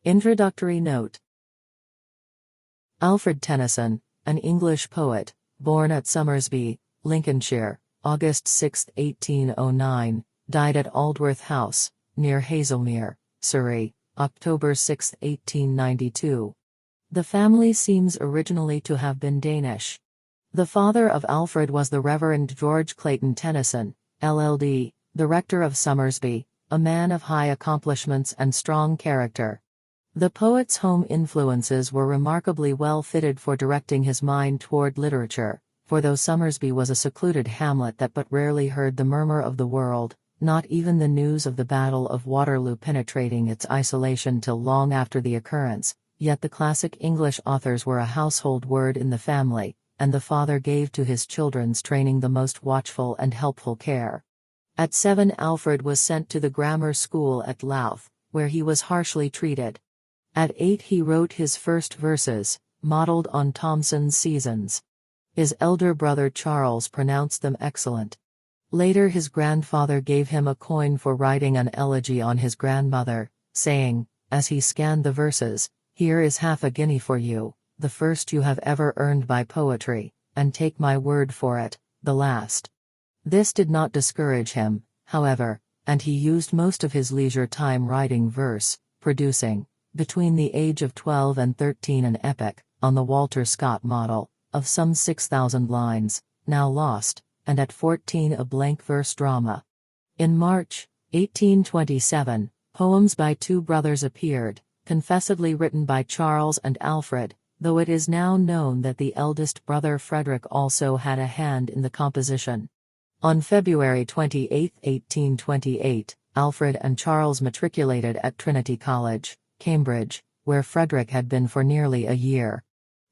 Introductory note. Alfred Tennyson, an English poet, born at Somersby, Lincolnshire, August 6, 1809, died at Aldworth House, near Haslemere, Surrey, October 6, 1892. The family seems originally to have been Danish. The father of Alfred was the Reverend George Clayton Tennyson, LLD, the rector of Somersby, a man of high accomplishments and strong character. The poet's home influences were remarkably well fitted for directing his mind toward literature, for though Somersby was a secluded hamlet that but rarely heard the murmur of the world, not even the news of the Battle of Waterloo penetrating its isolation till long after the occurrence, yet the classic English authors were a household word in the family, and the father gave to his children's training the most watchful and helpful care. At 7, Alfred was sent to the grammar school at Louth, where he was harshly treated. At 8 he wrote his first verses, modeled on Thomson's Seasons. His elder brother Charles pronounced them excellent. Later his grandfather gave him a coin for writing an elegy on his grandmother, saying, as he scanned the verses, "Here is half a guinea for you, the first you have ever earned by poetry, and take my word for it, the last." This did not discourage him, however, and he used most of his leisure time writing verse, producing, between the age of 12 and 13, an epic, on the Walter Scott model, of some 6,000 lines, now lost, and at 14 a blank verse drama. In March, 1827, poems by two brothers appeared, confessedly written by Charles and Alfred, though it is now known that the eldest brother Frederick also had a hand in the composition. On February 28, 1828, Alfred and Charles matriculated at Trinity College, Cambridge, where Frederick had been for nearly a year.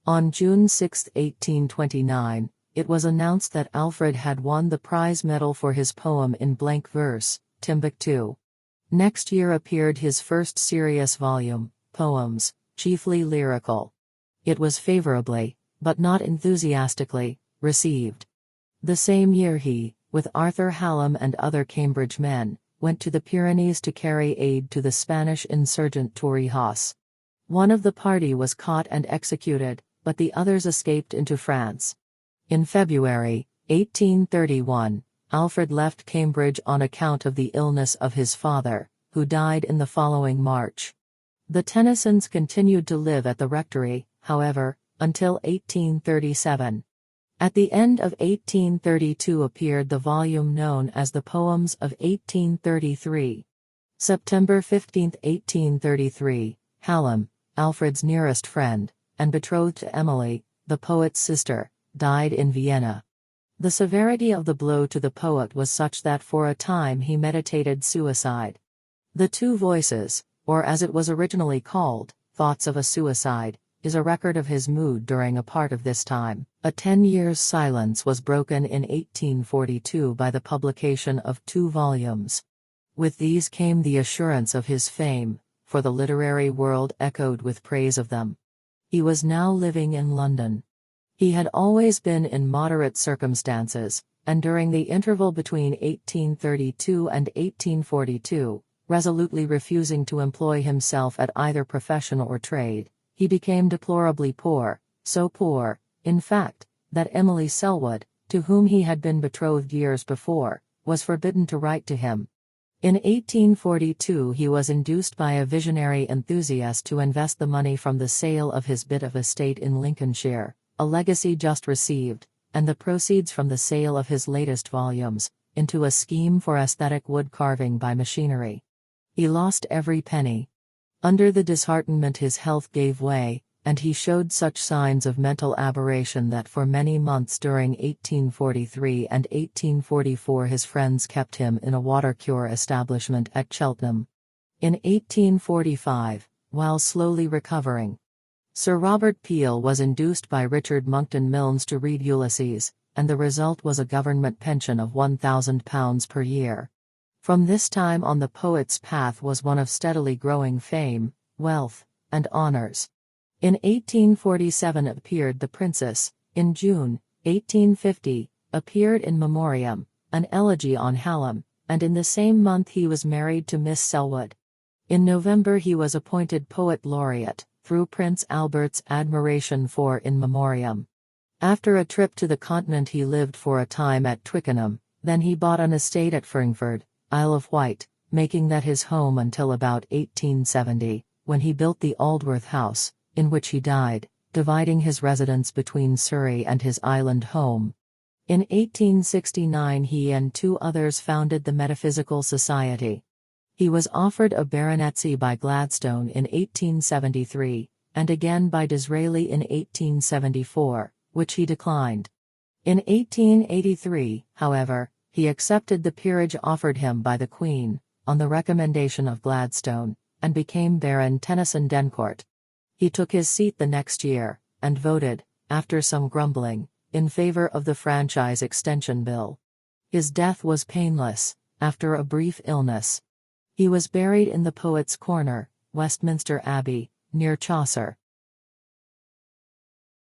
On June 6, 1829, it was announced that Alfred had won the prize medal for his poem in blank verse, Timbuktu. Next year appeared his first serious volume, Poems, chiefly lyrical. It was favorably, but not enthusiastically, received. The same year he, with Arthur Hallam and other Cambridge men, went to the Pyrenees to carry aid to the Spanish insurgent Torrijos. One of the party was caught and executed, but the others escaped into France. In February, 1831, Alfred left Cambridge on account of the illness of his father, who died in the following March. The Tennysons continued to live at the rectory, however, until 1837. At the end of 1832 appeared the volume known as the Poems of 1833. September 15, 1833, Hallam, Alfred's nearest friend, and betrothed to Emily, the poet's sister, died in Vienna. The severity of the blow to the poet was such that for a time he meditated suicide. The Two Voices, or as it was originally called, Thoughts of a Suicide, is a record of his mood during a part of this time. A 10 years' silence was broken in 1842 by the publication of 2 volumes. With these came the assurance of his fame, for the literary world echoed with praise of them. He was now living in London. He had always been in moderate circumstances, and during the interval between 1832 and 1842, resolutely refusing to employ himself at either profession or trade, he became deplorably poor, so poor, in fact, that Emily Selwood, to whom he had been betrothed years before, was forbidden to write to him. In 1842 he was induced by a visionary enthusiast to invest the money from the sale of his bit of estate in Lincolnshire, a legacy just received, and the proceeds from the sale of his latest volumes, into a scheme for aesthetic wood carving by machinery. He lost every penny. Under the disheartenment his health gave way, and he showed such signs of mental aberration that for many months during 1843 and 1844 his friends kept him in a water cure establishment at Cheltenham. In 1845, while slowly recovering, Sir Robert Peel was induced by Richard Monckton Milnes to read Ulysses, and the result was a government pension of £1,000 per year. From this time on the poet's path was one of steadily growing fame, wealth, and honors. In 1847 appeared The Princess. In June, 1850, appeared In Memoriam, an elegy on Hallam, and in the same month he was married to Miss Selwood. In November he was appointed Poet Laureate, through Prince Albert's admiration for In Memoriam. After a trip to the continent he lived for a time at Twickenham, then he bought an estate at Fringford, Isle of Wight, making that his home until about 1870, when he built the Aldworth House, in which he died, dividing his residence between Surrey and his island home. In 1869 he and two others founded the Metaphysical Society. He was offered a baronetcy by Gladstone in 1873, and again by Disraeli in 1874, which he declined. In 1883, however, he accepted the peerage offered him by the Queen, on the recommendation of Gladstone, and became Baron Tennyson Dencourt. He took his seat the next year, and voted, after some grumbling, in favor of the Franchise Extension Bill. His death was painless, after a brief illness. He was buried in the Poets' Corner, Westminster Abbey, near Chaucer.